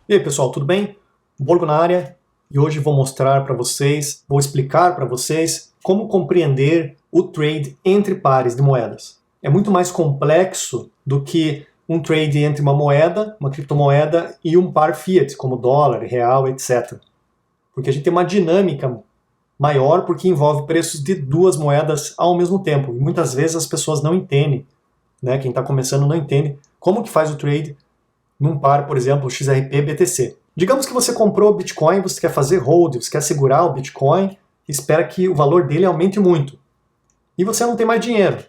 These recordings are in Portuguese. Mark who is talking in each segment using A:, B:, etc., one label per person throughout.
A: E aí pessoal, tudo bem? Borgo na área, e hoje vou mostrar para vocês, vou explicar para vocês como compreender o trade entre pares de moedas. É muito mais complexo do que um trade entre uma moeda, uma criptomoeda e um par fiat, como dólar, real, etc. Porque a gente tem uma dinâmica maior porque envolve preços de duas moedas ao mesmo tempo. E muitas vezes as pessoas não entendem, né? Quem está começando não entende como que faz o trade num par, por exemplo, XRP-BTC. Digamos que você comprou o Bitcoin, você quer fazer hold, você quer segurar o Bitcoin, espera que o valor dele aumente muito. E você não tem mais dinheiro,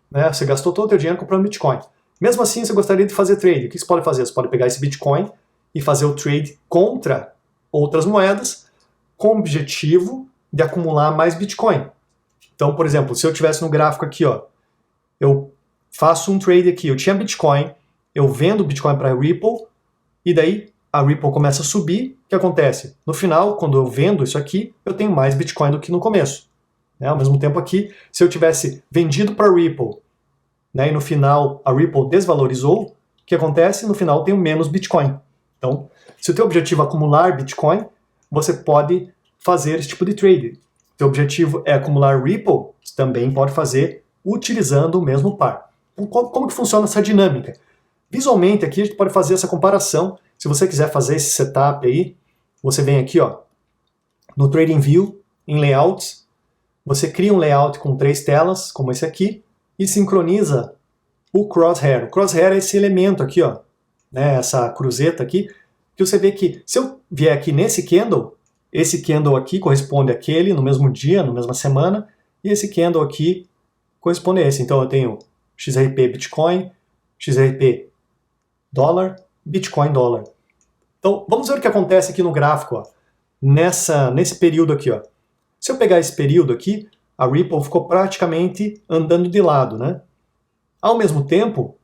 A: né? Você gastou todo o seu dinheiro comprando Bitcoin. Mesmo assim, você gostaria de fazer trade. O que você pode fazer? Você pode pegar esse Bitcoin e fazer o trade contra outras moedas com o objetivo de acumular mais Bitcoin. Então, por exemplo, se eu tivesse no gráfico aqui, ó, eu faço um trade aqui, eu tinha Bitcoin, eu vendo Bitcoin para Ripple, e daí a Ripple começa a subir. O que acontece? No final, quando eu vendo isso aqui, eu tenho mais Bitcoin do que no começo. Né? Ao mesmo tempo aqui, se eu tivesse vendido para Ripple, né, e no final a Ripple desvalorizou, o que acontece? No final eu tenho menos Bitcoin. Então, se o teu objetivo é acumular Bitcoin, você pode fazer esse tipo de trade. Se o teu objetivo é acumular Ripple, você também pode fazer utilizando o mesmo par. Então, como que funciona essa dinâmica? Visualmente aqui a gente pode fazer essa comparação. Se você quiser fazer esse setup aí, você vem aqui, ó, no TradingView, em Layouts, você cria um layout com 3 telas, como esse aqui, e sincroniza o crosshair. O crosshair é esse elemento aqui, ó, né, essa cruzeta aqui, que você vê que se eu vier aqui nesse candle, esse candle aqui corresponde àquele no mesmo dia, na mesma semana, e esse candle aqui corresponde a esse. Então eu tenho XRP Bitcoin, XRP dólar, Bitcoin dólar. Então, vamos ver o que acontece aqui no gráfico, ó, nesse período aqui. Ó. Se eu pegar esse período aqui, a Ripple ficou praticamente andando de lado. Né? Ao mesmo tempo,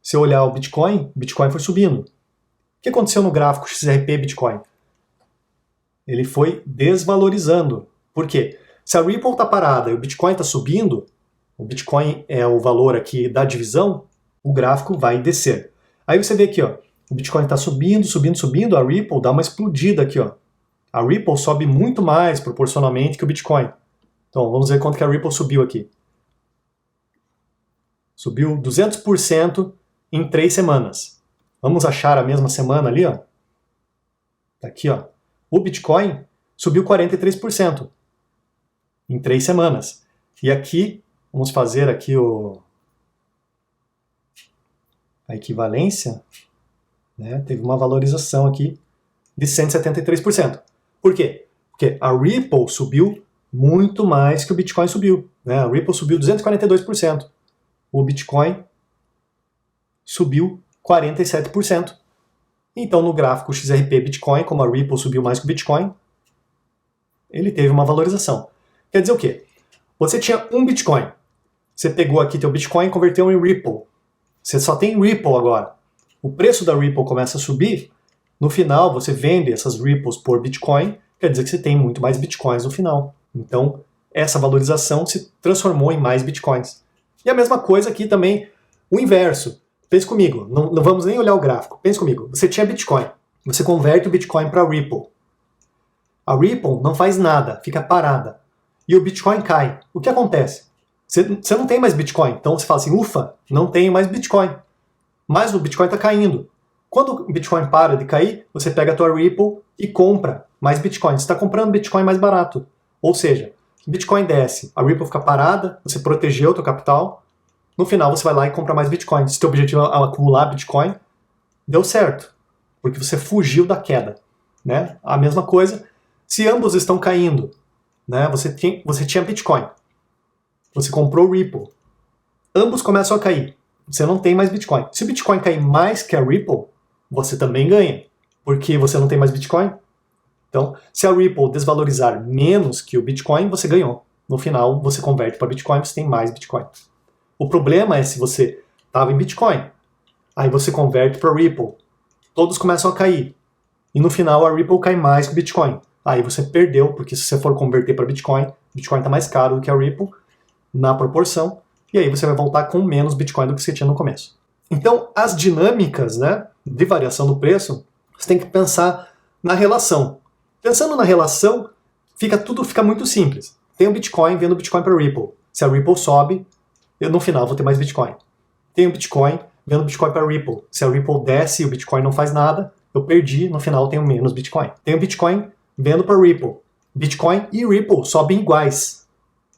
A: se eu olhar o Bitcoin foi subindo. O que aconteceu no gráfico XRP Bitcoin? Ele foi desvalorizando. Por quê? Se a Ripple está parada e o Bitcoin está subindo, o Bitcoin é o valor aqui da divisão, o gráfico vai descer. Aí você vê aqui, ó, o Bitcoin está subindo, subindo, subindo, a Ripple dá uma explodida aqui, ó. A Ripple sobe muito mais proporcionalmente que o Bitcoin. Então, vamos ver quanto que a Ripple subiu aqui. Subiu 200% em 3 semanas. Vamos achar a mesma semana ali, ó. Tá aqui, ó. O Bitcoin subiu 43% em 3 semanas. E aqui, vamos fazer aqui a equivalência, né, teve uma valorização aqui de 173%. Por quê? Porque a Ripple subiu muito mais que o Bitcoin subiu. Né? A Ripple subiu 242%. O Bitcoin subiu 47%. Então, no gráfico XRP Bitcoin, como a Ripple subiu mais que o Bitcoin, ele teve uma valorização. Quer dizer o quê? Você tinha um Bitcoin. Você pegou aqui teu Bitcoin e converteu em Ripple. Você só tem Ripple agora. O preço da Ripple começa a subir, no final você vende essas Ripples por Bitcoin, quer dizer que você tem muito mais Bitcoins no final. Então, essa valorização se transformou em mais Bitcoins. E a mesma coisa aqui também, o inverso. Pense comigo, não vamos nem olhar o gráfico. Pense comigo, você tinha Bitcoin, você converte o Bitcoin para Ripple. A Ripple não faz nada, fica parada. E o Bitcoin cai. O que acontece? Você não tem mais Bitcoin, então você fala assim, ufa, não tenho mais Bitcoin. Mas o Bitcoin está caindo. Quando o Bitcoin para de cair, você pega a tua Ripple e compra mais Bitcoin. Você está comprando Bitcoin mais barato. Ou seja, o Bitcoin desce, a Ripple fica parada, você protegeu o teu capital, no final você vai lá e compra mais Bitcoin. Se o teu objetivo é acumular Bitcoin, deu certo, porque você fugiu da queda. Né? A mesma coisa, se ambos estão caindo, né? Você tinha Bitcoin, você comprou Ripple, ambos começam a cair, você não tem mais Bitcoin. Se o Bitcoin cair mais que a Ripple, você também ganha, porque você não tem mais Bitcoin. Então, se a Ripple desvalorizar menos que o Bitcoin, você ganhou. No final, você converte para Bitcoin, você tem mais Bitcoin. O problema é se você estava em Bitcoin, aí você converte para Ripple, todos começam a cair, e no final a Ripple cai mais que o Bitcoin. Aí você perdeu, porque se você for converter para Bitcoin, Bitcoin está mais caro do que a Ripple, na proporção, e aí você vai voltar com menos Bitcoin do que você tinha no começo. Então, as dinâmicas, né, de variação do preço você tem que pensar na relação. Pensando na relação, tudo fica muito simples. Tem o Bitcoin vendo o Bitcoin para Ripple. Se a Ripple sobe, eu no final vou ter mais Bitcoin. Tem o Bitcoin vendo o Bitcoin para Ripple. Se a Ripple desce e o Bitcoin não faz nada, eu perdi, no final eu tenho menos Bitcoin. Tem o Bitcoin vendo para Ripple. Bitcoin e Ripple sobem iguais.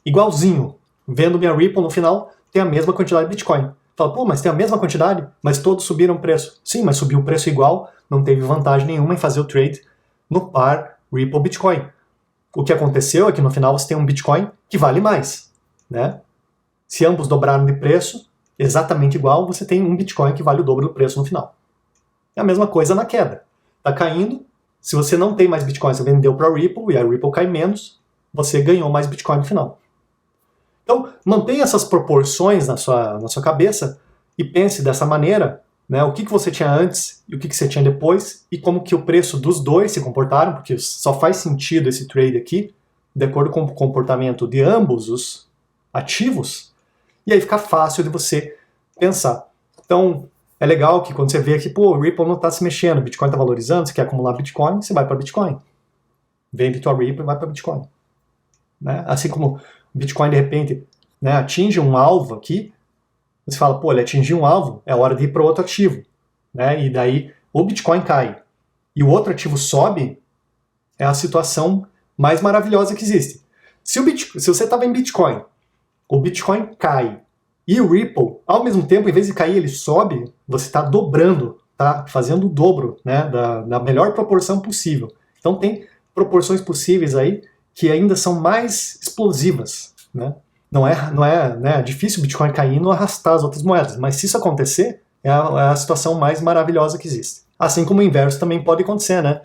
A: Igualzinho. Vendo minha Ripple, no final, tem a mesma quantidade de Bitcoin. Fala, pô, mas tem a mesma quantidade? Mas todos subiram o preço. Sim, mas subiu o preço igual, não teve vantagem nenhuma em fazer o trade no par Ripple-Bitcoin. O que aconteceu é que no final você tem um Bitcoin que vale mais, né? Se ambos dobraram de preço, exatamente igual, você tem um Bitcoin que vale o dobro do preço no final. É a mesma coisa na queda. Tá caindo, se você não tem mais Bitcoin, você vendeu para a Ripple e a Ripple cai menos, você ganhou mais Bitcoin no final. Então, mantenha essas proporções na sua cabeça e pense dessa maneira, né, o que você tinha antes e o que você tinha depois e como que o preço dos dois se comportaram, porque só faz sentido esse trade aqui de acordo com o comportamento de ambos os ativos, e aí fica fácil de você pensar. Então, é legal que quando você vê que o Ripple não está se mexendo, o Bitcoin está valorizando, você quer acumular Bitcoin, você vai para Bitcoin. Vende tua Ripple e vai para Bitcoin. Né? Assim como o Bitcoin, de repente, né, atinge um alvo aqui, você fala, ele atingiu um alvo, é hora de ir para outro ativo. Né? E daí o Bitcoin cai e o outro ativo sobe, é a situação mais maravilhosa que existe. Se você estava em Bitcoin, o Bitcoin cai e o Ripple, ao mesmo tempo, em vez de cair, ele sobe, você está dobrando, tá fazendo o dobro, né, da melhor proporção possível. Então tem proporções possíveis aí que ainda são mais explosivas. Né? Não é né, difícil o Bitcoin cair e não arrastar as outras moedas, mas se isso acontecer, é a situação mais maravilhosa que existe. Assim como o inverso também pode acontecer, né?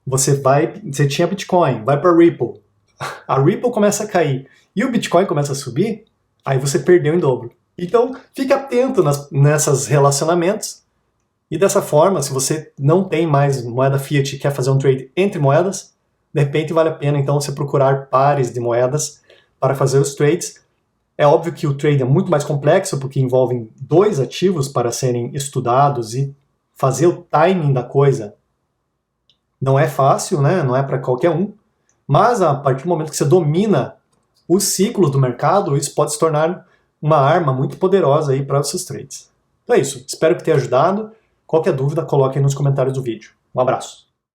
A: Você tinha Bitcoin, vai para Ripple, a Ripple começa a cair e o Bitcoin começa a subir, aí você perdeu em dobro. Então, fique atento nesses relacionamentos e dessa forma, se você não tem mais moeda fiat e quer fazer um trade entre moedas, de repente vale a pena então você procurar pares de moedas para fazer os trades. É óbvio que o trade é muito mais complexo porque envolvem dois ativos para serem estudados e fazer o timing da coisa não é fácil, né? Não é para qualquer um, mas a partir do momento que você domina os ciclos do mercado, isso pode se tornar uma arma muito poderosa aí para os seus trades. Então é isso, espero que tenha ajudado. Qualquer dúvida, coloque aí nos comentários do vídeo. Um abraço.